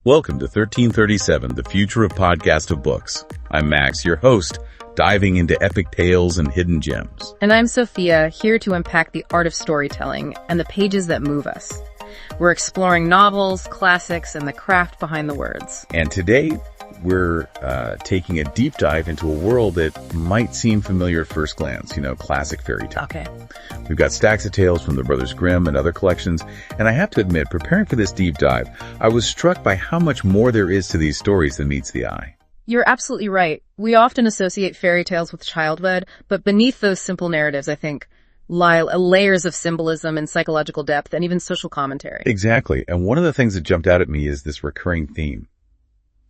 Welcome to 1337, the future of podcast of books. I'm Max, your host, diving into epic tales and hidden gems. And I'm Sophia, here to unpack the art of storytelling and the pages that move us. We're exploring novels, classics, and the craft behind the words. And today, we're taking a deep dive into a world that might seem familiar at first glance, classic fairy tale. Okay. We've got stacks of tales from the Brothers Grimm and other collections, and I have to admit, preparing for this deep dive, I was struck by how much more there is to these stories than meets the eye. You're absolutely right. We often associate fairy tales with childhood, but beneath those simple narratives, I think, lie layers of symbolism and psychological depth and even social commentary. Exactly. And one of the things that jumped out at me is this recurring theme.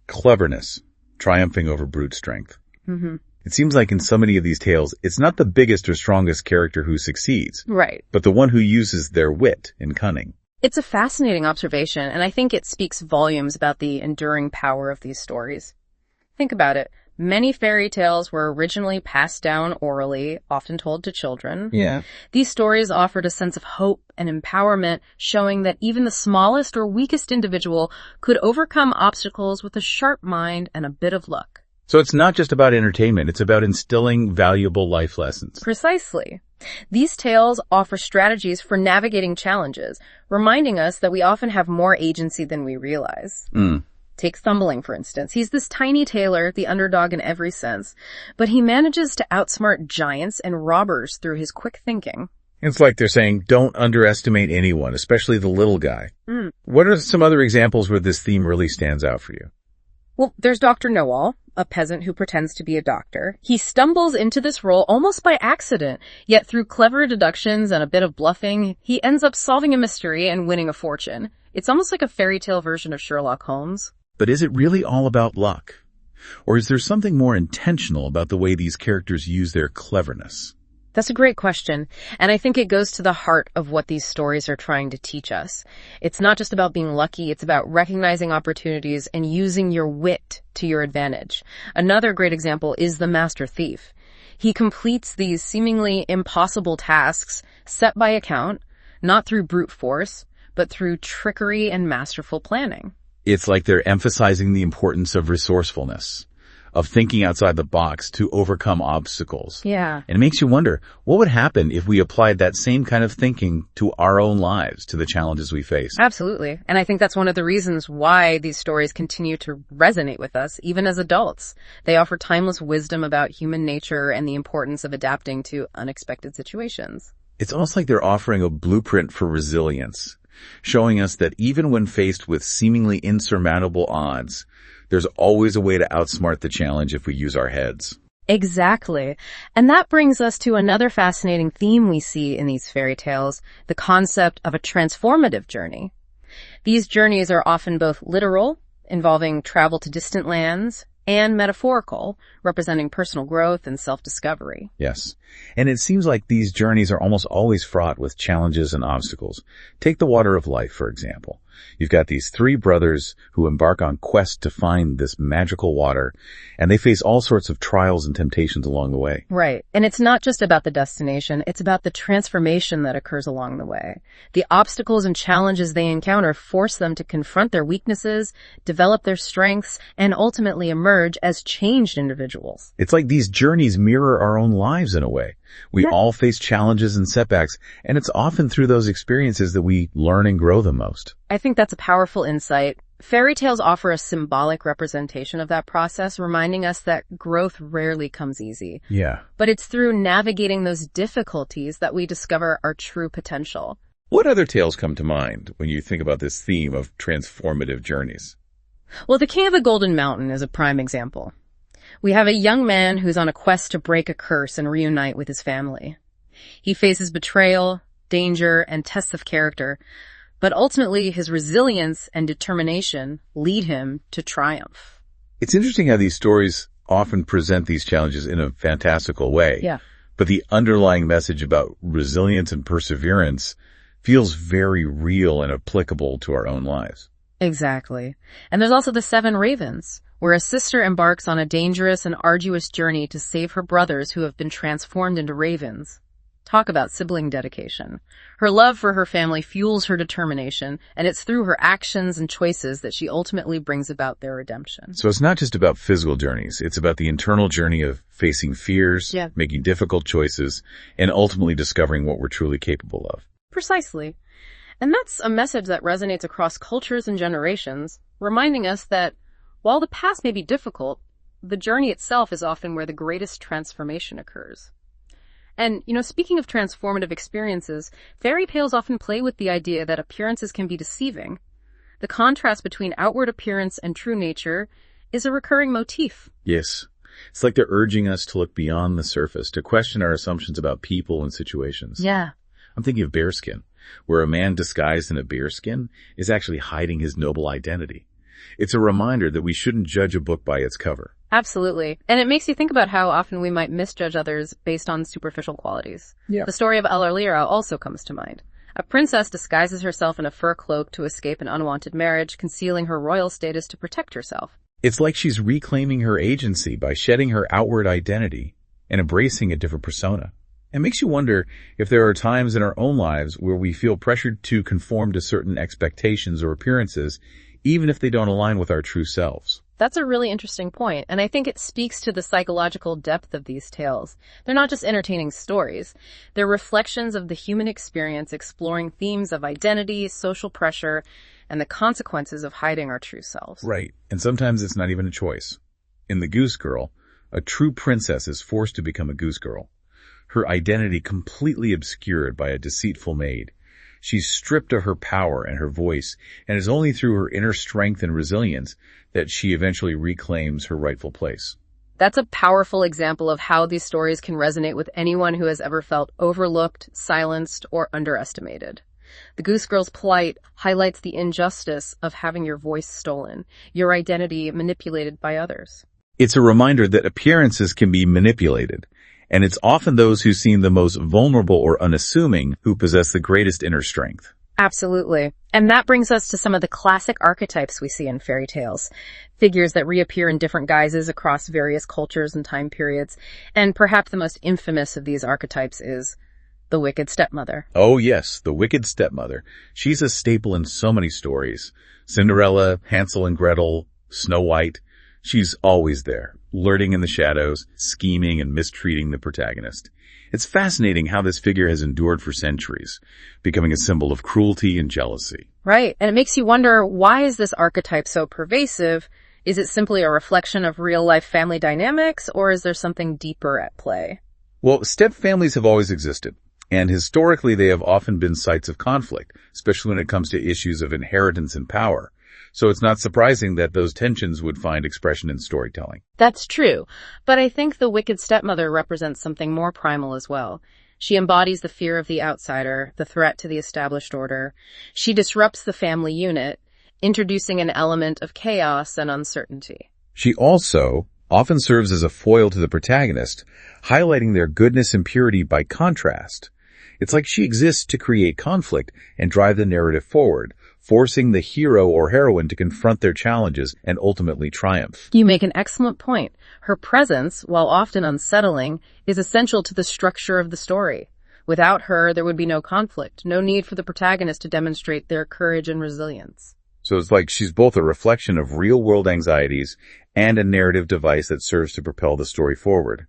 Cleverness, triumphing over brute strength. Mm-hmm. It seems like in so many of these tales, it's not the biggest or strongest character who succeeds. Right. But the one who uses their wit and cunning. It's a fascinating observation, and I think it speaks volumes about the enduring power of these stories. Think about it. Many fairy tales were originally passed down orally, often told to children. Yeah. These stories offered a sense of hope and empowerment, showing that even the smallest or weakest individual could overcome obstacles with a sharp mind and a bit of luck. So it's not just about entertainment, it's about instilling valuable life lessons. Precisely. These tales offer strategies for navigating challenges, reminding us that we often have more agency than we realize. Take Thumbling, for instance. He's this tiny tailor, the underdog in every sense, but he manages to outsmart giants and robbers through his quick thinking. It's like they're saying, don't underestimate anyone, especially the little guy. What are some other examples where this theme really stands out for you? Well, there's Dr. Know-all, a peasant who pretends to be a doctor. He stumbles into this role almost by accident, yet through clever deductions and a bit of bluffing, he ends up solving a mystery and winning a fortune. It's almost like a fairy tale version of Sherlock Holmes. But is it really all about luck? Or is there something more intentional about the way these characters use their cleverness? That's a great question, and I think it goes to the heart of what these stories are trying to teach us. It's not just about being lucky, it's about recognizing opportunities and using your wit to your advantage. Another great example is the Master Thief. He completes these seemingly impossible tasks set by account, not through brute force, but through trickery and masterful planning. It's like they're emphasizing the importance of resourcefulness, of thinking outside the box to overcome obstacles. Yeah. And it makes you wonder, what would happen if we applied that same kind of thinking to our own lives, to the challenges we face? Absolutely. And I think that's one of the reasons why these stories continue to resonate with us, even as adults. They offer timeless wisdom about human nature and the importance of adapting to unexpected situations. It's almost like they're offering a blueprint for resilience, showing us that even when faced with seemingly insurmountable odds, there's always a way to outsmart the challenge if we use our heads. Exactly. And that brings us to another fascinating theme we see in these fairy tales, the concept of a transformative journey. These journeys are often both literal, involving travel to distant lands, and metaphorical, representing personal growth and self-discovery. Yes. And it seems like these journeys are almost always fraught with challenges and obstacles. Take the Water of Life, for example. You've got these three brothers who embark on quests to find this magical water, and they face all sorts of trials and temptations along the way. Right. And it's not just about the destination, it's about the transformation that occurs along the way. The obstacles and challenges they encounter force them to confront their weaknesses, develop their strengths, and ultimately emerge as changed individuals. It's like these journeys mirror our own lives in a way. We all face challenges and setbacks, and it's often through those experiences that we learn and grow the most. I think that's a powerful insight. Fairy tales offer a symbolic representation of that process, reminding us that growth rarely comes easy. Yeah. But it's through navigating those difficulties that we discover our true potential. What other tales come to mind when you think about this theme of transformative journeys? Well, The King of the Golden Mountain is a prime example. We have a young man who's on a quest to break a curse and reunite with his family. He faces betrayal, danger, and tests of character, but ultimately his resilience and determination lead him to triumph. It's interesting how these stories often present these challenges in a fantastical way. Yeah. But the underlying message about resilience and perseverance feels very real and applicable to our own lives. Exactly. And there's also The Seven Ravens, where a sister embarks on a dangerous and arduous journey to save her brothers who have been transformed into ravens. Talk about sibling dedication. Her love for her family fuels her determination, and it's through her actions and choices that she ultimately brings about their redemption. So it's not just about physical journeys. It's about the internal journey of facing fears, Yeah. making difficult choices, and ultimately discovering what we're truly capable of. Precisely. And that's a message that resonates across cultures and generations, reminding us that while the past may be difficult, the journey itself is often where the greatest transformation occurs. And, speaking of transformative experiences, fairy tales often play with the idea that appearances can be deceiving. The contrast between outward appearance and true nature is a recurring motif. Yes. It's like they're urging us to look beyond the surface, to question our assumptions about people and situations. Yeah. I'm thinking of bearskin, where a man disguised in a bearskin is actually hiding his noble identity. It's a reminder that we shouldn't judge a book by its cover. Absolutely. And it makes you think about how often we might misjudge others based on superficial qualities. Yeah. The story of Lira also comes to mind. A princess disguises herself in a fur cloak to escape an unwanted marriage, concealing her royal status to protect herself. It's like she's reclaiming her agency by shedding her outward identity and embracing a different persona. It makes you wonder if there are times in our own lives where we feel pressured to conform to certain expectations or appearances, even if they don't align with our true selves. That's a really interesting point, and I think it speaks to the psychological depth of these tales. They're not just entertaining stories. They're reflections of the human experience, exploring themes of identity, social pressure, and the consequences of hiding our true selves. Right, and sometimes it's not even a choice. In The Goose Girl, a true princess is forced to become a goose girl, her identity completely obscured by a deceitful maid. She's stripped of her power and her voice, and it's only through her inner strength and resilience that she eventually reclaims her rightful place. That's a powerful example of how these stories can resonate with anyone who has ever felt overlooked, silenced, or underestimated. The Goose Girl's plight highlights the injustice of having your voice stolen, your identity manipulated by others. It's a reminder that appearances can be manipulated, and it's often those who seem the most vulnerable or unassuming who possess the greatest inner strength. Absolutely. And that brings us to some of the classic archetypes we see in fairy tales. Figures that reappear in different guises across various cultures and time periods. And perhaps the most infamous of these archetypes is the wicked stepmother. Oh yes, the wicked stepmother. She's a staple in so many stories. Cinderella, Hansel and Gretel, Snow White. She's always there, lurking in the shadows, scheming and mistreating the protagonist. It's fascinating how this figure has endured for centuries, becoming a symbol of cruelty and jealousy. Right, and it makes you wonder, why is this archetype so pervasive? Is it simply a reflection of real-life family dynamics, or is there something deeper at play? Well, step families have always existed, and historically they have often been sites of conflict, especially when it comes to issues of inheritance and power. So it's not surprising that those tensions would find expression in storytelling. That's true, but I think the wicked stepmother represents something more primal as well. She embodies the fear of the outsider, the threat to the established order. She disrupts the family unit, introducing an element of chaos and uncertainty. She also often serves as a foil to the protagonist, highlighting their goodness and purity by contrast. It's like she exists to create conflict and drive the narrative forward, forcing the hero or heroine to confront their challenges and ultimately triumph. You make an excellent point. Her presence, while often unsettling, is essential to the structure of the story. Without her, there would be no conflict, no need for the protagonist to demonstrate their courage and resilience. So it's like she's both a reflection of real-world anxieties and a narrative device that serves to propel the story forward.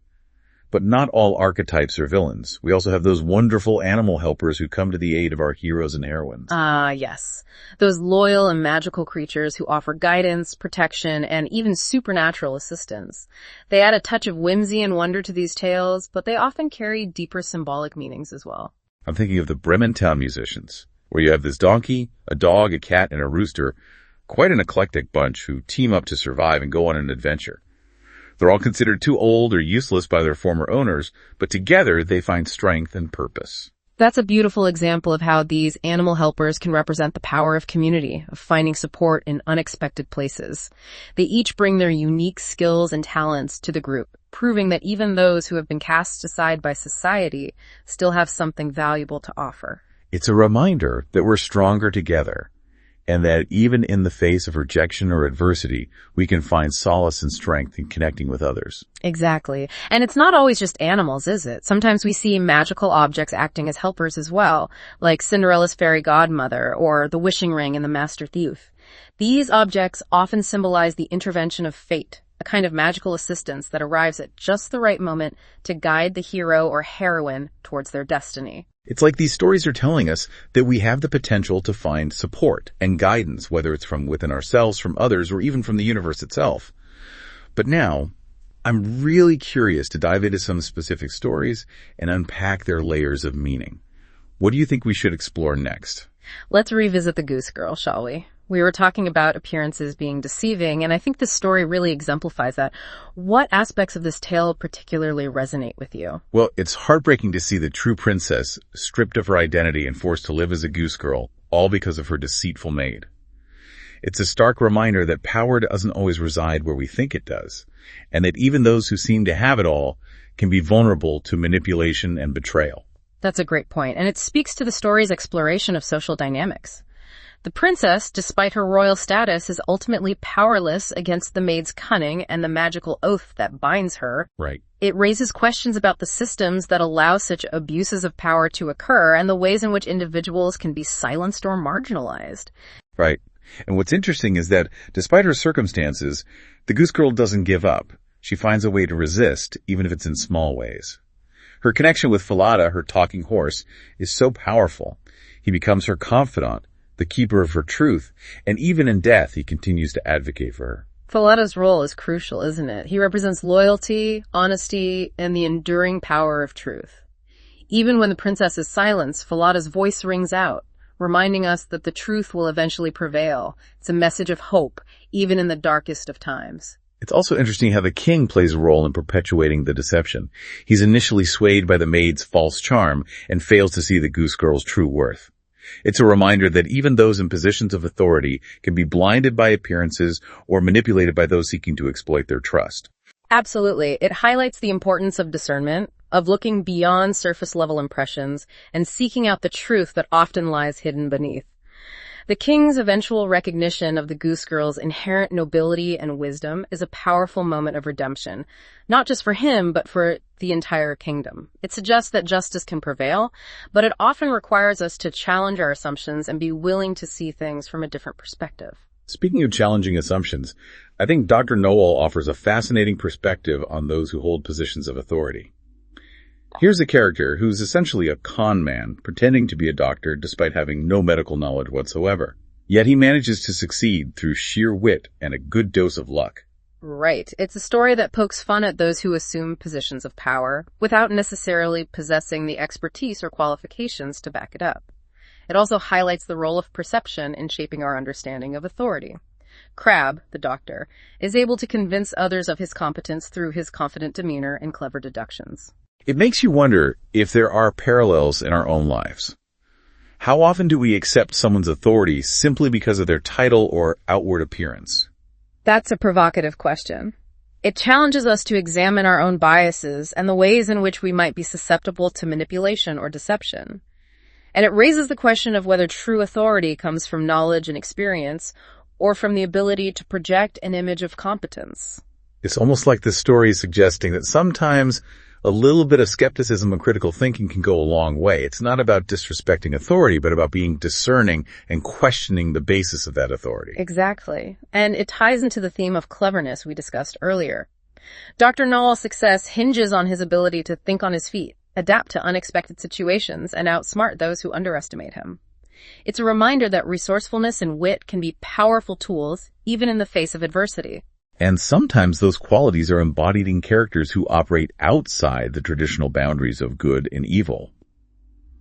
But not all archetypes are villains. We also have those wonderful animal helpers who come to the aid of our heroes and heroines. Yes. Those loyal and magical creatures who offer guidance, protection, and even supernatural assistance. They add a touch of whimsy and wonder to these tales, but they often carry deeper symbolic meanings as well. I'm thinking of the Bremen town musicians, where you have this donkey, a dog, a cat, and a rooster, quite an eclectic bunch who team up to survive and go on an adventure. They're all considered too old or useless by their former owners, but together they find strength and purpose. That's a beautiful example of how these animal helpers can represent the power of community, of finding support in unexpected places. They each bring their unique skills and talents to the group, proving that even those who have been cast aside by society still have something valuable to offer. It's a reminder that we're stronger together, and that even in the face of rejection or adversity, we can find solace and strength in connecting with others. Exactly. And it's not always just animals, is it? Sometimes we see magical objects acting as helpers as well, like Cinderella's fairy godmother or the wishing ring in The Master Thief. These objects often symbolize the intervention of fate, a kind of magical assistance that arrives at just the right moment to guide the hero or heroine towards their destiny. It's like these stories are telling us that we have the potential to find support and guidance, whether it's from within ourselves, from others, or even from the universe itself. But now, I'm really curious to dive into some specific stories and unpack their layers of meaning. What do you think we should explore next? Let's revisit the Goose Girl, shall we? We were talking about appearances being deceiving, and I think this story really exemplifies that. What aspects of this tale particularly resonate with you? Well, it's heartbreaking to see the true princess stripped of her identity and forced to live as a goose girl, all because of her deceitful maid. It's a stark reminder that power doesn't always reside where we think it does, and that even those who seem to have it all can be vulnerable to manipulation and betrayal. That's a great point, and it speaks to the story's exploration of social dynamics. The princess, despite her royal status, is ultimately powerless against the maid's cunning and the magical oath that binds her. Right. It raises questions about the systems that allow such abuses of power to occur and the ways in which individuals can be silenced or marginalized. Right. And what's interesting is that, despite her circumstances, the goose girl doesn't give up. She finds a way to resist, even if it's in small ways. Her connection with Falada, her talking horse, is so powerful. He becomes her confidant, the keeper of her truth, and even in death, he continues to advocate for her. Falada's role is crucial, isn't it? He represents loyalty, honesty, and the enduring power of truth. Even when the princess is silenced, Falada's voice rings out, reminding us that the truth will eventually prevail. It's a message of hope, even in the darkest of times. It's also interesting how the king plays a role in perpetuating the deception. He's initially swayed by the maid's false charm and fails to see the goose girl's true worth. It's a reminder that even those in positions of authority can be blinded by appearances or manipulated by those seeking to exploit their trust. Absolutely. It highlights the importance of discernment, of looking beyond surface-level impressions and seeking out the truth that often lies hidden beneath. The king's eventual recognition of the goose girl's inherent nobility and wisdom is a powerful moment of redemption, not just for him, but for the entire kingdom. It suggests that justice can prevail, but it often requires us to challenge our assumptions and be willing to see things from a different perspective. Speaking of challenging assumptions, I think Dr. Noel offers a fascinating perspective on those who hold positions of authority. Here's a character who's essentially a con man, pretending to be a doctor despite having no medical knowledge whatsoever. Yet he manages to succeed through sheer wit and a good dose of luck. Right. It's a story that pokes fun at those who assume positions of power without necessarily possessing the expertise or qualifications to back it up. It also highlights the role of perception in shaping our understanding of authority. Crabbe, the doctor, is able to convince others of his competence through his confident demeanor and clever deductions. It makes you wonder if there are parallels in our own lives. How often do we accept someone's authority simply because of their title or outward appearance? That's a provocative question. It challenges us to examine our own biases and the ways in which we might be susceptible to manipulation or deception. And it raises the question of whether true authority comes from knowledge and experience or from the ability to project an image of competence. It's almost like this story is suggesting that sometimes a little bit of skepticism and critical thinking can go a long way. It's not about disrespecting authority, but about being discerning and questioning the basis of that authority. Exactly. And it ties into the theme of cleverness we discussed earlier. Dr. Noel's success hinges on his ability to think on his feet, adapt to unexpected situations, and outsmart those who underestimate him. It's a reminder that resourcefulness and wit can be powerful tools, even in the face of adversity. And sometimes those qualities are embodied in characters who operate outside the traditional boundaries of good and evil.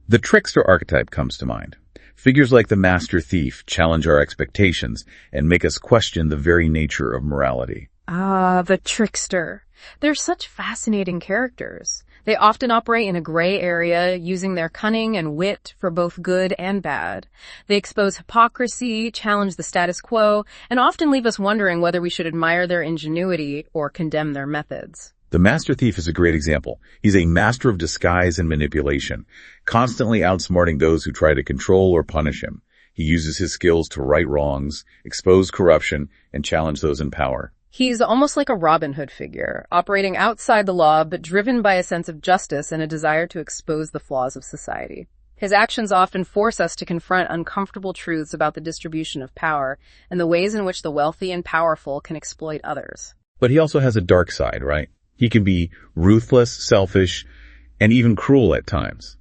The trickster archetype comes to mind. Figures like the Master Thief challenge our expectations and make us question the very nature of morality. Ah, the trickster. They're such fascinating characters. They often operate in a gray area, using their cunning and wit for both good and bad. They expose hypocrisy, challenge the status quo, and often leave us wondering whether we should admire their ingenuity or condemn their methods. The Master Thief is a great example. He's a master of disguise and manipulation, constantly outsmarting those who try to control or punish him. He uses his skills to right wrongs, expose corruption, and challenge those in power. He's almost like a Robin Hood figure, operating outside the law but driven by a sense of justice and a desire to expose the flaws of society. His actions often force us to confront uncomfortable truths about the distribution of power and the ways in which the wealthy and powerful can exploit others. But he also has a dark side, right? He can be ruthless, selfish, and even cruel at times.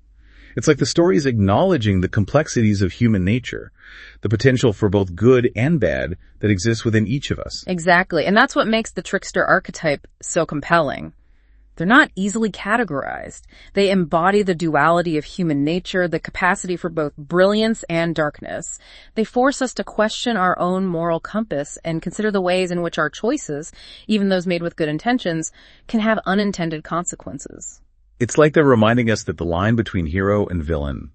It's like the story is acknowledging the complexities of human nature, the potential for both good and bad that exists within each of us. Exactly, and that's what makes the trickster archetype so compelling. They're not easily categorized. They embody the duality of human nature, the capacity for both brilliance and darkness. They force us to question our own moral compass and consider the ways in which our choices, even those made with good intentions, can have unintended consequences. It's like they're reminding us that the line between hero and villain,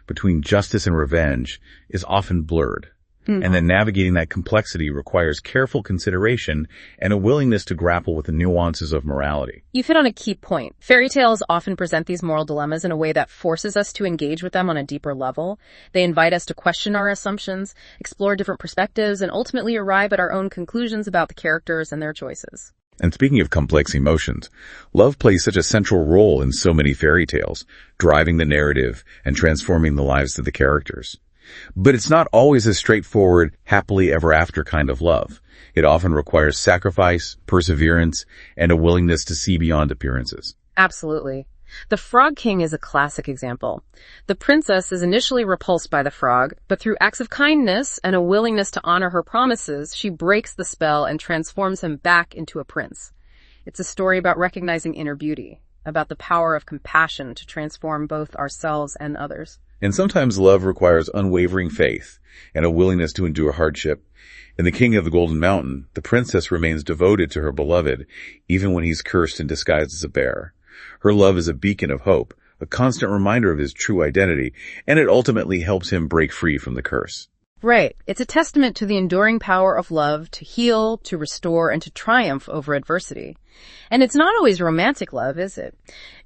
between justice and revenge, is often blurred. And that navigating that complexity requires careful consideration and a willingness to grapple with the nuances of morality. You've hit on a key point. Fairy tales often present these moral dilemmas in a way that forces us to engage with them on a deeper level. They invite us to question our assumptions, explore different perspectives, and ultimately arrive at our own conclusions about the characters and their choices. And speaking of complex emotions, love plays such a central role in so many fairy tales, driving the narrative and transforming the lives of the characters. But it's not always a straightforward, happily ever after kind of love. It often requires sacrifice, perseverance, and a willingness to see beyond appearances. Absolutely. The Frog King is a classic example. The princess is initially repulsed by the frog, but through acts of kindness and a willingness to honor her promises, she breaks the spell and transforms him back into a prince. It's a story about recognizing inner beauty, about the power of compassion to transform both ourselves and others. And sometimes love requires unwavering faith and a willingness to endure hardship. In The King of the Golden Mountain, the princess remains devoted to her beloved, even when he's cursed and disguised as a bear. Her love is a beacon of hope, a constant reminder of his true identity, and it ultimately helps him break free from the curse. Right. It's a testament to the enduring power of love to heal, to restore, and to triumph over adversity. And it's not always romantic love, is it?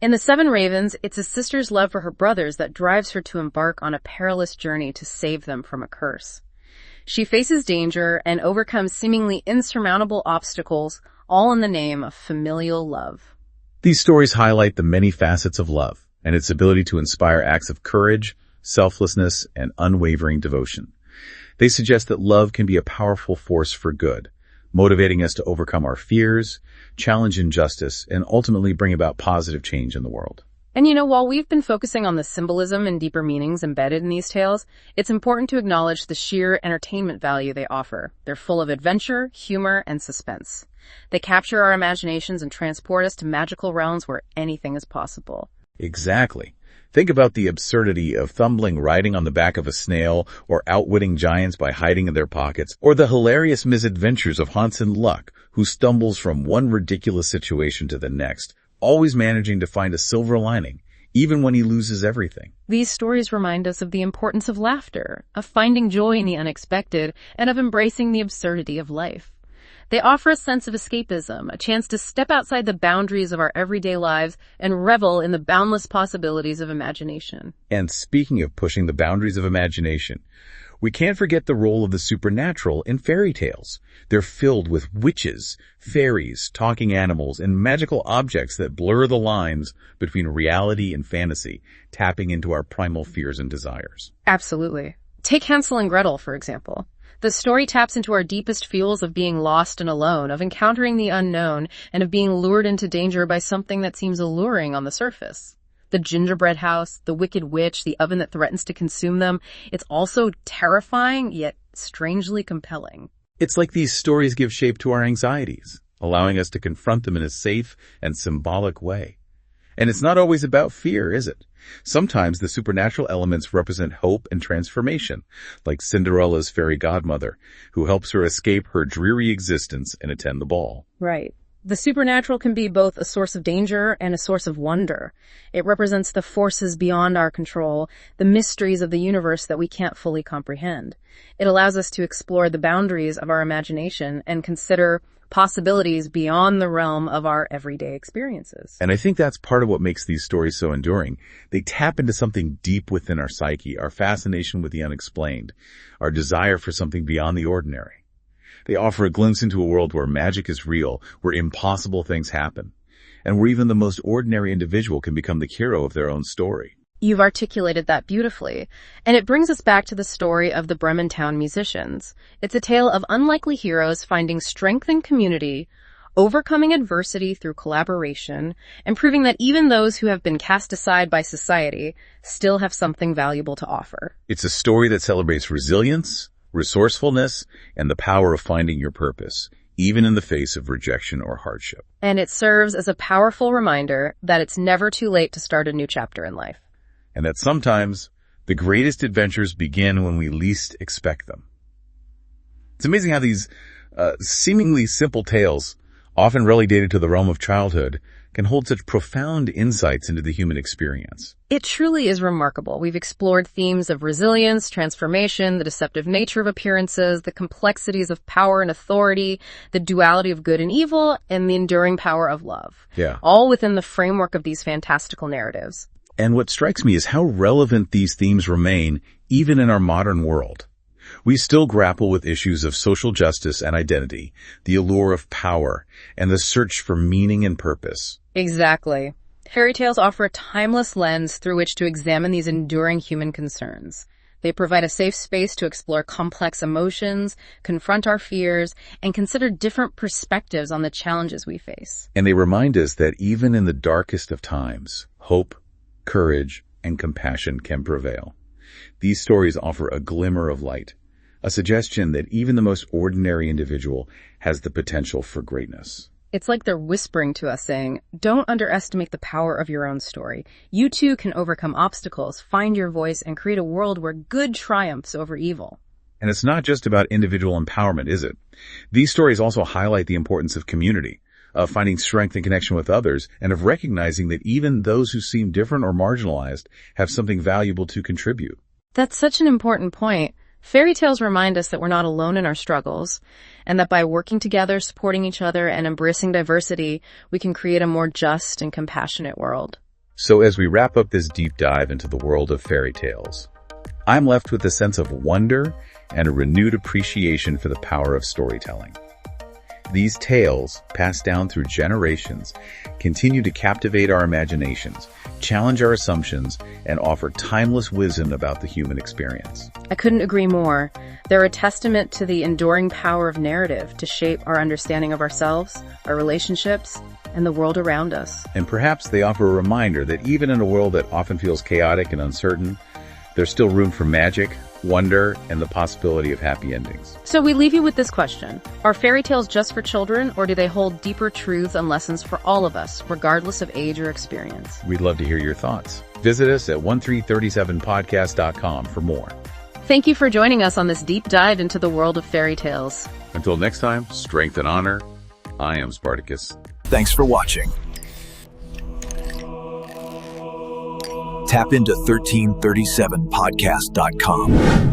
In The Seven Ravens, it's a sister's love for her brothers that drives her to embark on a perilous journey to save them from a curse. She faces danger and overcomes seemingly insurmountable obstacles, all in the name of familial love. These stories highlight the many facets of love and its ability to inspire acts of courage, selflessness, and unwavering devotion. They suggest that love can be a powerful force for good, motivating us to overcome our fears, challenge injustice, and ultimately bring about positive change in the world. And while we've been focusing on the symbolism and deeper meanings embedded in these tales, it's important to acknowledge the sheer entertainment value they offer. They're full of adventure, humor, and suspense. They capture our imaginations and transport us to magical realms where anything is possible. Exactly. Think about the absurdity of Thumbling riding on the back of a snail, or outwitting giants by hiding in their pockets, or the hilarious misadventures of Hansel Luck, who stumbles from one ridiculous situation to the next, always managing to find a silver lining, even when he loses everything. These stories remind us of the importance of laughter, of finding joy in the unexpected, and of embracing the absurdity of life. They offer a sense of escapism, a chance to step outside the boundaries of our everyday lives and revel in the boundless possibilities of imagination. And speaking of pushing the boundaries of imagination, we can't forget the role of the supernatural in fairy tales. They're filled with witches, fairies, talking animals, and magical objects that blur the lines between reality and fantasy, tapping into our primal fears and desires. Absolutely. Take Hansel and Gretel, for example. The story taps into our deepest feels of being lost and alone, of encountering the unknown, and of being lured into danger by something that seems alluring on the surface. The gingerbread house, the wicked witch, the oven that threatens to consume them, it's also terrifying, yet strangely compelling. It's like these stories give shape to our anxieties, allowing us to confront them in a safe and symbolic way. And it's not always about fear, is it? Sometimes the supernatural elements represent hope and transformation, like Cinderella's fairy godmother, who helps her escape her dreary existence and attend the ball. Right. The supernatural can be both a source of danger and a source of wonder. It represents the forces beyond our control, the mysteries of the universe that we can't fully comprehend. It allows us to explore the boundaries of our imagination and consider possibilities beyond the realm of our everyday experiences. And I think that's part of what makes these stories so enduring. They tap into something deep within our psyche, our fascination with the unexplained, our desire for something beyond the ordinary. They offer a glimpse into a world where magic is real, where impossible things happen, and where even the most ordinary individual can become the hero of their own story. You've articulated that beautifully. And it brings us back to the story of the Bremen Town musicians. It's a tale of unlikely heroes finding strength in community, overcoming adversity through collaboration, and proving that even those who have been cast aside by society still have something valuable to offer. It's a story that celebrates resilience, resourcefulness, and the power of finding your purpose, even in the face of rejection or hardship. And it serves as a powerful reminder that it's never too late to start a new chapter in life. And that sometimes the greatest adventures begin when we least expect them. It's amazing how these seemingly simple tales, often relegated to the realm of childhood, can hold such profound insights into the human experience. It truly is remarkable. We've explored themes of resilience, transformation, the deceptive nature of appearances, the complexities of power and authority, the duality of good and evil, and the enduring power of love. Yeah. All within the framework of these fantastical narratives. And what strikes me is how relevant these themes remain even in our modern world. We still grapple with issues of social justice and identity, the allure of power, and the search for meaning and purpose. Exactly. Fairy tales offer a timeless lens through which to examine these enduring human concerns. They provide a safe space to explore complex emotions, confront our fears, and consider different perspectives on the challenges we face. And they remind us that even in the darkest of times, hope, courage, and compassion can prevail. These stories offer a glimmer of light, a suggestion that even the most ordinary individual has the potential for greatness. It's like they're whispering to us saying, don't underestimate the power of your own story. You too can overcome obstacles, find your voice, and create a world where good triumphs over evil. And it's not just about individual empowerment, is it? These stories also highlight the importance of community, of finding strength and connection with others, and of recognizing that even those who seem different or marginalized have something valuable to contribute. That's such an important point. Fairy tales remind us that we're not alone in our struggles, and that by working together, supporting each other, and embracing diversity, we can create a more just and compassionate world. So as we wrap up this deep dive into the world of fairy tales, I'm left with a sense of wonder and a renewed appreciation for the power of storytelling. These tales, passed down through generations, continue to captivate our imaginations, challenge our assumptions, and offer timeless wisdom about the human experience. I couldn't agree more. They're a testament to the enduring power of narrative to shape our understanding of ourselves, our relationships, and the world around us. And perhaps they offer a reminder that even in a world that often feels chaotic and uncertain, there's still room for magic, wonder, and the possibility of happy endings. So we leave you with this question. Are fairy tales just for children, or do they hold deeper truths and lessons for all of us, regardless of age or experience? We'd love to hear your thoughts. Visit us at 1337podcast.com for more. Thank you for joining us on this deep dive into the world of fairy tales. Until next time, strength and honor. I am Spartacus. Thanks for watching. Tap into 1337podcast.com.